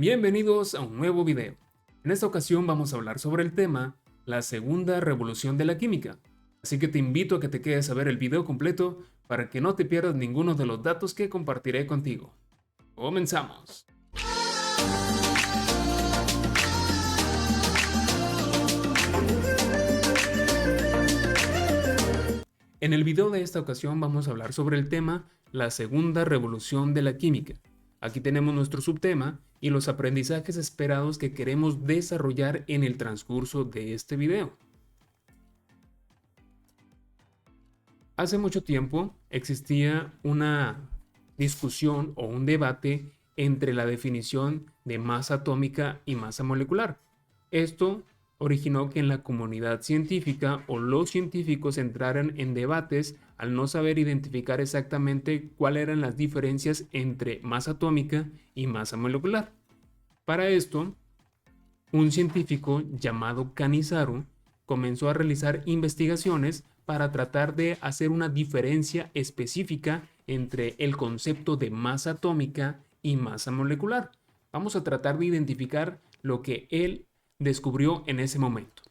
Bienvenidos a un nuevo video. En esta ocasión vamos a hablar sobre el tema la segunda revolución de la química. Así que te invito a que te quedes a ver el video completo para que no te pierdas ninguno de los datos que compartiré contigo. ¡Comenzamos! En el video de esta ocasión vamos a hablar sobre el tema la segunda revolución de la química. Aquí tenemos nuestro subtema y los aprendizajes esperados que queremos desarrollar en el transcurso de este video. Hace mucho tiempo existía una discusión o un debate entre la definición de masa atómica y masa molecular. Esto originó que en la comunidad científica o los científicos entraran en debates al no saber identificar exactamente cuáles eran las diferencias entre masa atómica y masa molecular. Para esto, un científico llamado Cannizzaro comenzó a realizar investigaciones para tratar de hacer una diferencia específica entre el concepto de masa atómica y masa molecular. Vamos a tratar de identificar lo que él descubrió en ese momento.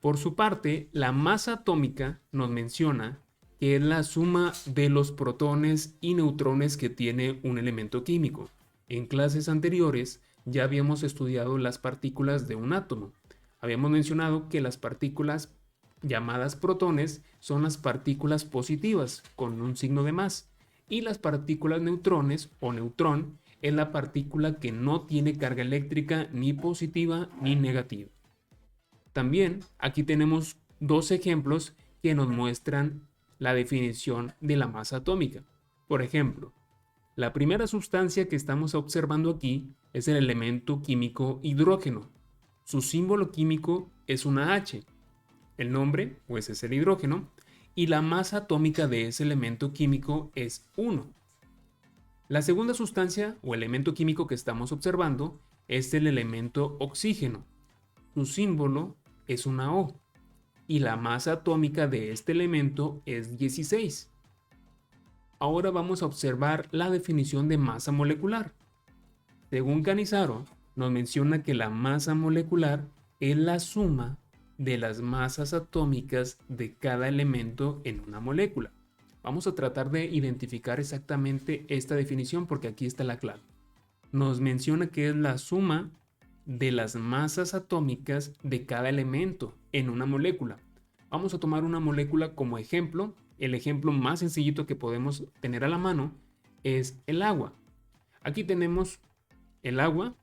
Por su parte, la masa atómica nos menciona que es la suma de los protones y neutrones que tiene un elemento químico. En clases anteriores ya habíamos estudiado las partículas de un átomo. Habíamos mencionado que las partículas llamadas protones son las partículas positivas con un signo de más y las partículas neutrones o neutrón es la partícula que no tiene carga eléctrica ni positiva ni negativa. También aquí tenemos dos ejemplos que nos muestran la definición de la masa atómica. Por ejemplo, la primera sustancia que estamos observando aquí es el elemento químico hidrógeno. Su símbolo químico es una H. El nombre, pues, es el hidrógeno y la masa atómica de ese elemento químico es 1. La segunda sustancia o elemento químico que estamos observando es el elemento oxígeno. Su símbolo es una O y la masa atómica de este elemento es 16. Ahora vamos a observar la definición de masa molecular. Según Cannizzaro, nos menciona que la masa molecular es la suma de las masas atómicas de cada elemento en una molécula. Vamos a tratar de identificar exactamente esta definición porque aquí está la clave. Nos menciona que es la suma de las masas atómicas de cada elemento en una molécula. Vamos a tomar una molécula como ejemplo. El ejemplo más sencillito que podemos tener a la mano es el agua. Aquí tenemos el agua.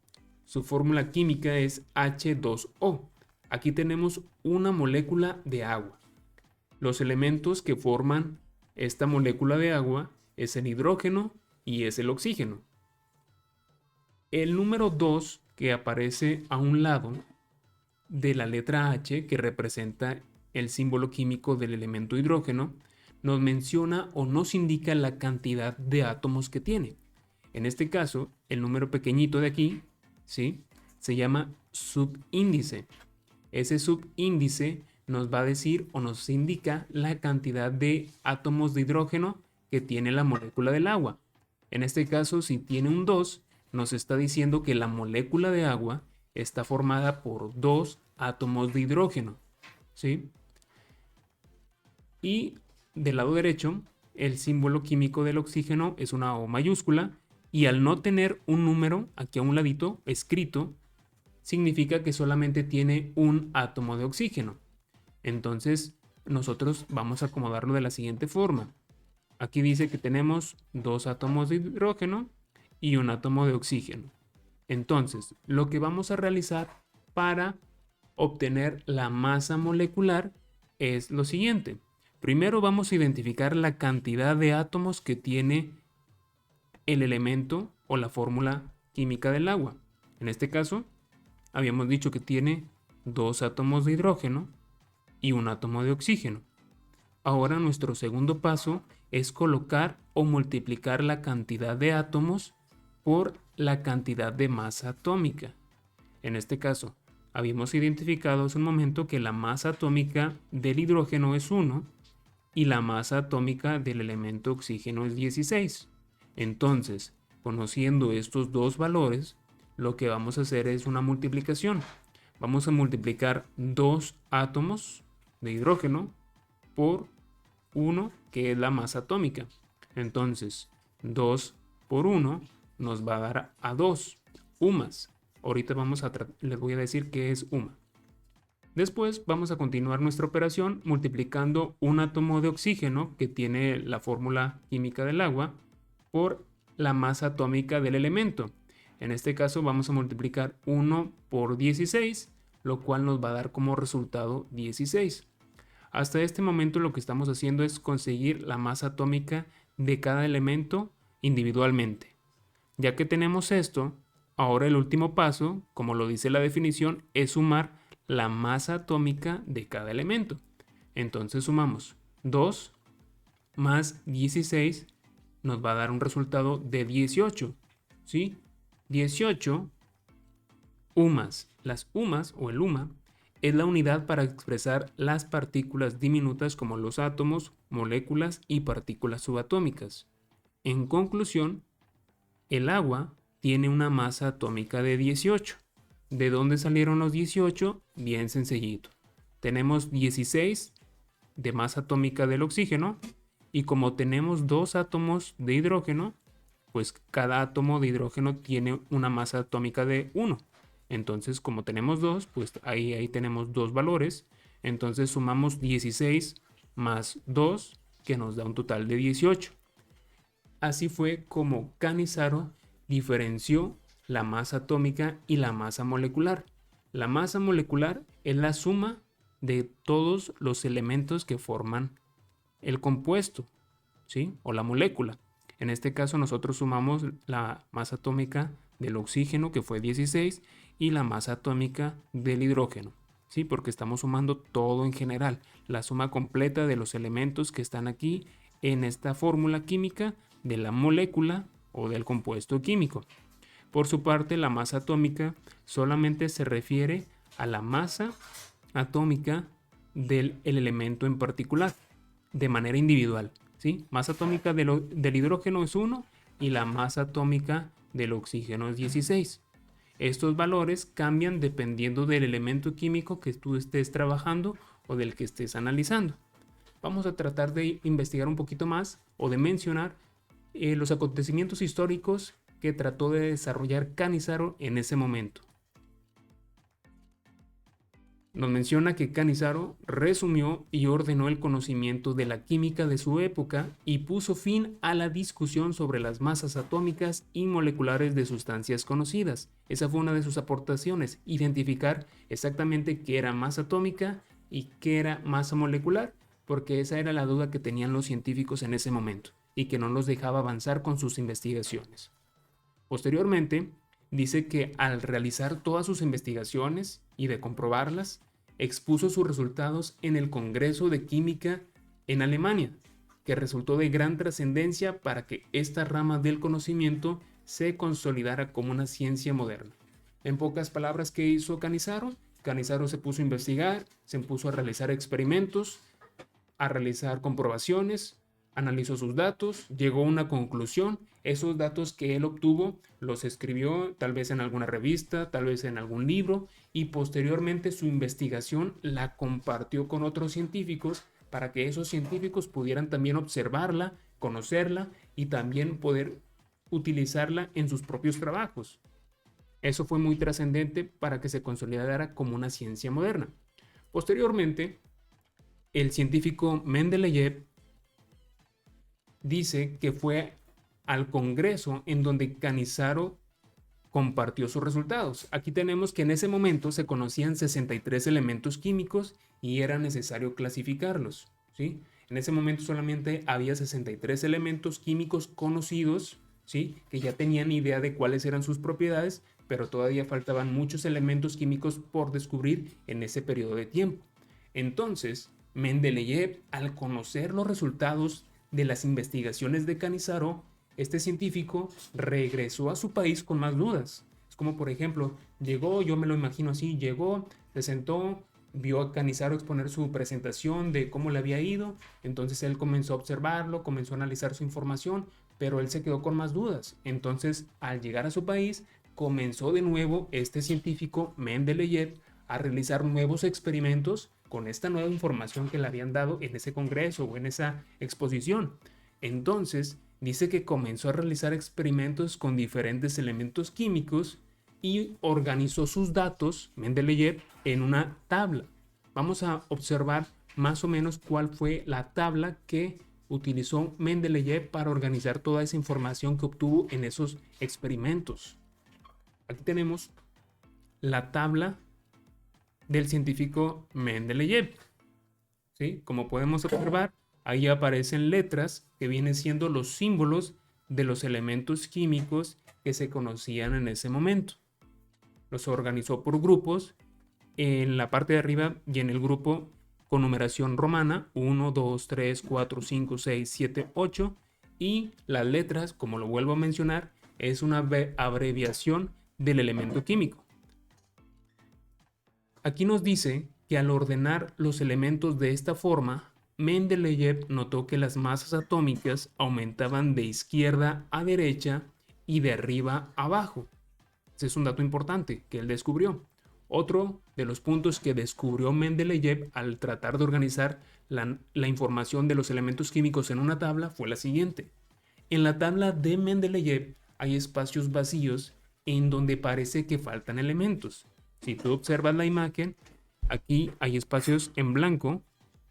Su fórmula química es H2O. Aquí tenemos una molécula de agua. Los elementos que forman esta molécula de agua es el hidrógeno y es el oxígeno. El número 2 que aparece a un lado de la letra H, que representa el símbolo químico del elemento hidrógeno, nos menciona o nos indica la cantidad de átomos que tiene. En este caso, el número pequeñito de aquí, ¿sí?, se llama subíndice. Ese subíndice nos va a decir o nos indica la cantidad de átomos de hidrógeno que tiene la molécula del agua. En este caso, si tiene un 2, nos está diciendo que la molécula de agua está formada por 2 átomos de hidrógeno, ¿sí? Y del lado derecho, el símbolo químico del oxígeno es una O mayúscula y al no tener un número aquí a un ladito escrito, significa que solamente tiene un átomo de oxígeno. Entonces, nosotros vamos a acomodarlo de la siguiente forma. Aquí dice que tenemos 2 átomos de hidrógeno y un átomo de oxígeno. Entonces, lo que vamos a realizar para obtener la masa molecular es lo siguiente. Primero vamos a identificar la cantidad de átomos que tiene el elemento o la fórmula química del agua. En este caso, habíamos dicho que tiene 2 átomos de hidrógeno y un átomo de oxígeno. Ahora nuestro segundo paso es colocar o multiplicar la cantidad de átomos por la cantidad de masa atómica. En este caso, habíamos identificado hace un momento que la masa atómica del hidrógeno es 1 y la masa atómica del elemento oxígeno es 16. Entonces, conociendo estos dos valores, lo que vamos a hacer es una multiplicación. Vamos a multiplicar 2 átomos de hidrógeno por 1, que es la masa atómica. Entonces, 2 por 1 nos va a dar a 2 UMAs. Ahorita les voy a decir qué es UMA. Después vamos a continuar nuestra operación multiplicando un átomo de oxígeno, que tiene la fórmula química del agua, por la masa atómica del elemento. En este caso vamos a multiplicar 1 por 16, lo cual nos va a dar como resultado 16. Hasta este momento lo que estamos haciendo es conseguir la masa atómica de cada elemento individualmente. Ya que tenemos esto, ahora el último paso, como lo dice la definición, es sumar la masa atómica de cada elemento. Entonces sumamos 2 más 16 nos va a dar un resultado de 18, ¿sí? 18 UMAs. Las UMAs o el UMA es la unidad para expresar las partículas diminutas como los átomos, moléculas y partículas subatómicas. En conclusión, el agua tiene una masa atómica de 18. ¿De dónde salieron los 18? Bien sencillito. Tenemos 16 de masa atómica del oxígeno y como tenemos 2 átomos de hidrógeno, pues cada átomo de hidrógeno tiene una masa atómica de 1. Entonces, como tenemos 2, pues ahí tenemos 2 valores. Entonces sumamos 16 más 2, que nos da un total de 18. Así fue como Cannizzaro diferenció la masa atómica y la masa molecular. La masa molecular es la suma de todos los elementos que forman el compuesto, ¿sí? O la molécula. En este caso nosotros sumamos la masa atómica del oxígeno, que fue 16, y la masa atómica del hidrógeno, ¿sí? Porque estamos sumando todo en general, la suma completa de los elementos que están aquí en esta fórmula química de la molécula o del compuesto químico. Por su parte, la masa atómica solamente se refiere a la masa atómica del elemento en particular, de manera individual, ¿sí? Masa atómica del hidrógeno es 1 y la masa atómica del oxígeno es 16. Estos valores cambian dependiendo del elemento químico que tú estés trabajando o del que estés analizando. Vamos a tratar de investigar un poquito más o de mencionar los acontecimientos históricos que trató de desarrollar Cannizzaro en ese momento. Nos menciona que Cannizzaro resumió y ordenó el conocimiento de la química de su época y puso fin a la discusión sobre las masas atómicas y moleculares de sustancias conocidas. Esa fue una de sus aportaciones, identificar exactamente qué era masa atómica y qué era masa molecular, porque esa era la duda que tenían los científicos en ese momento y que no los dejaba avanzar con sus investigaciones. Posteriormente, dice que al realizar todas sus investigaciones y de comprobarlas, expuso sus resultados en el Congreso de Química en Alemania, que resultó de gran trascendencia para que esta rama del conocimiento se consolidara como una ciencia moderna. En pocas palabras, ¿qué hizo Cannizzaro? Cannizzaro se puso a investigar, se puso a realizar experimentos, a realizar comprobaciones, analizó sus datos, llegó a una conclusión. Esos datos que él obtuvo los escribió tal vez en alguna revista, tal vez en algún libro, y posteriormente su investigación la compartió con otros científicos para que esos científicos pudieran también observarla, conocerla y también poder utilizarla en sus propios trabajos. Eso fue muy trascendente para que se consolidara como una ciencia moderna. Posteriormente, el científico Mendeleev dice que fue al Congreso en donde Cannizzaro compartió sus resultados. Aquí tenemos que en ese momento se conocían 63 elementos químicos y era necesario clasificarlos, ¿sí? En ese momento solamente había 63 elementos químicos conocidos, ¿sí? Que ya tenían idea de cuáles eran sus propiedades, pero todavía faltaban muchos elementos químicos por descubrir en ese periodo de tiempo. Entonces, Mendeleev, al conocer los resultados de las investigaciones de Cannizzaro, este científico regresó a su país con más dudas. Es como, por ejemplo, llegó, yo me lo imagino así, llegó, se sentó, vio a Cannizzaro exponer su presentación de cómo le había ido, entonces él comenzó a observarlo, comenzó a analizar su información, pero él se quedó con más dudas. Entonces, al llegar a su país, comenzó de nuevo este científico Mendeleev a realizar nuevos experimentos con esta nueva información que le habían dado en ese congreso o en esa exposición. Entonces, dice que comenzó a realizar experimentos con diferentes elementos químicos y organizó sus datos, Mendeleev, en una tabla. Vamos a observar más o menos cuál fue la tabla que utilizó Mendeleev para organizar toda esa información que obtuvo en esos experimentos. Aquí tenemos la tabla del científico Mendeleev. ¿Sí? Como podemos observar, ahí aparecen letras que vienen siendo los símbolos de los elementos químicos que se conocían en ese momento. Los organizó por grupos en la parte de arriba y en el grupo con numeración romana 1, 2, 3, 4, 5, 6, 7, 8 y las letras, como lo vuelvo a mencionar, es una abreviación del elemento químico. Aquí nos dice que al ordenar los elementos de esta forma, Mendeleev notó que las masas atómicas aumentaban de izquierda a derecha y de arriba a abajo. Ese es un dato importante que él descubrió. Otro de los puntos que descubrió Mendeleev al tratar de organizar la información de los elementos químicos en una tabla fue la siguiente. En la tabla de Mendeleev hay espacios vacíos en donde parece que faltan elementos. Si tú observas la imagen, aquí hay espacios en blanco,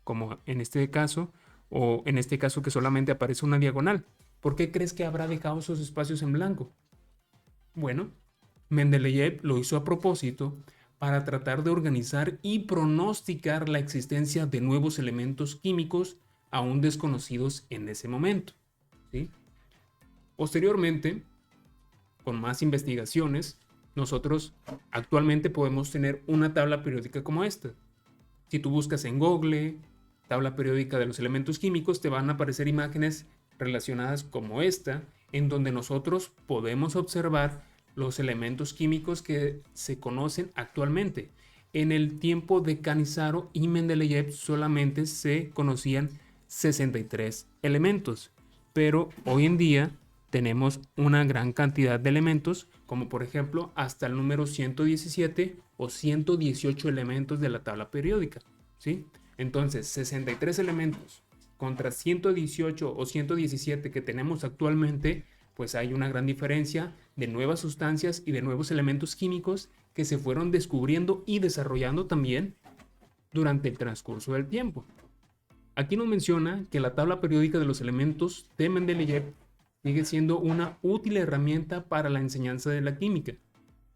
como en este caso, o en este caso que solamente aparece una diagonal. ¿Por qué crees que habrá dejado esos espacios en blanco? Bueno, Mendeleev lo hizo a propósito para tratar de organizar y pronosticar la existencia de nuevos elementos químicos aún desconocidos en ese momento. ¿Sí? Posteriormente, con más investigaciones, nosotros actualmente podemos tener una tabla periódica como esta. Si tú buscas en Google, tabla periódica de los elementos químicos, te van a aparecer imágenes relacionadas como esta, en donde nosotros podemos observar los elementos químicos que se conocen actualmente. En el tiempo de Canizaro y Mendeleev solamente se conocían 63 elementos, pero hoy en día tenemos una gran cantidad de elementos, como por ejemplo hasta el número 117 o 118 elementos de la tabla periódica, ¿sí? Entonces, 63 elementos contra 118 o 117 que tenemos actualmente, pues hay una gran diferencia de nuevas sustancias y de nuevos elementos químicos que se fueron descubriendo y desarrollando también durante el transcurso del tiempo. Aquí nos menciona que la tabla periódica de los elementos de Mendeleev sigue siendo una útil herramienta para la enseñanza de la química,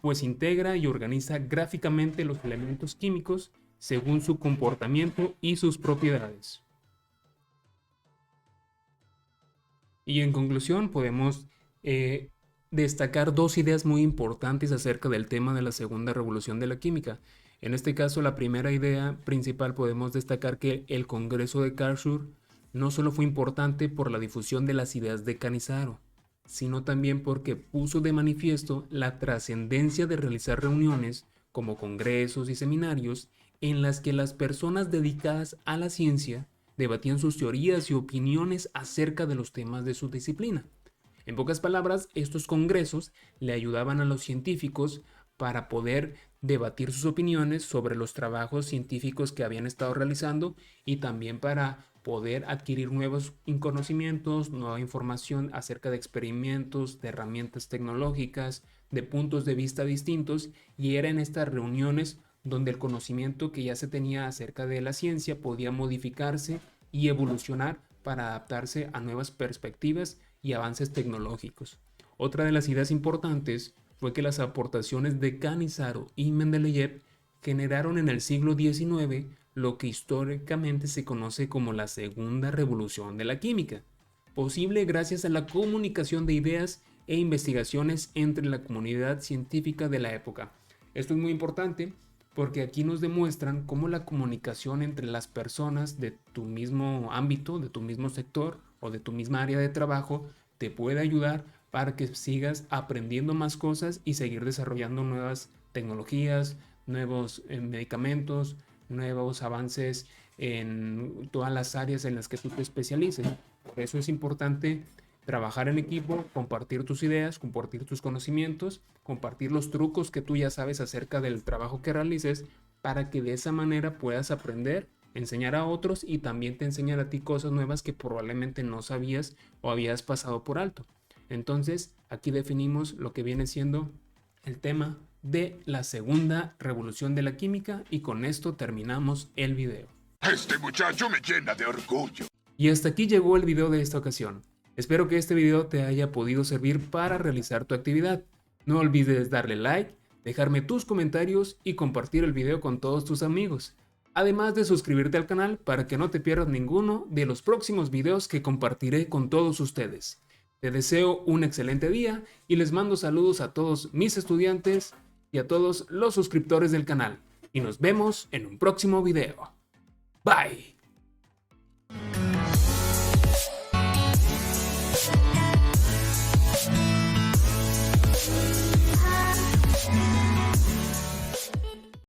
pues integra y organiza gráficamente los elementos químicos según su comportamiento y sus propiedades. Y en conclusión, podemos destacar dos ideas muy importantes acerca del tema de la segunda revolución de la química. En este caso, la primera idea principal podemos destacar que el Congreso de Karlsruhe no solo fue importante por la difusión de las ideas de Canizaro, sino también porque puso de manifiesto la trascendencia de realizar reuniones como congresos y seminarios en las que las personas dedicadas a la ciencia debatían sus teorías y opiniones acerca de los temas de su disciplina. En pocas palabras, estos congresos le ayudaban a los científicos para poder debatir sus opiniones sobre los trabajos científicos que habían estado realizando y también para poder adquirir nuevos conocimientos, nueva información acerca de experimentos, de herramientas tecnológicas, de puntos de vista distintos, y era en estas reuniones donde el conocimiento que ya se tenía acerca de la ciencia podía modificarse y evolucionar para adaptarse a nuevas perspectivas y avances tecnológicos. Otra de las ideas importantes fue que las aportaciones de Canizaro y Mendeleev generaron en el siglo XIX lo que históricamente se conoce como la segunda revolución de la química, posible gracias a la comunicación de ideas e investigaciones entre la comunidad científica de la época. Esto es muy importante porque aquí nos demuestran cómo la comunicación entre las personas de tu mismo ámbito, de tu mismo sector o de tu misma área de trabajo te puede ayudar para que sigas aprendiendo más cosas y seguir desarrollando nuevas tecnologías, nuevos medicamentos, nuevos avances en todas las áreas en las que tú te especialices. Por eso es importante trabajar en equipo, compartir tus ideas, compartir tus conocimientos, compartir los trucos que tú ya sabes acerca del trabajo que realices, para que de esa manera puedas aprender, enseñar a otros y también te enseñar a ti cosas nuevas que probablemente no sabías o habías pasado por alto. Entonces, aquí definimos lo que viene siendo el tema de la segunda revolución de la química y con esto terminamos el video. Este muchacho me llena de orgullo. Y hasta aquí llegó el video de esta ocasión. Espero que este video te haya podido servir para realizar tu actividad. No olvides darle like, dejarme tus comentarios y compartir el video con todos tus amigos. Además de suscribirte al canal para que no te pierdas ninguno de los próximos videos que compartiré con todos ustedes. Te deseo un excelente día y les mando saludos a todos mis estudiantes y a todos los suscriptores del canal. Y nos vemos en un próximo video. Bye.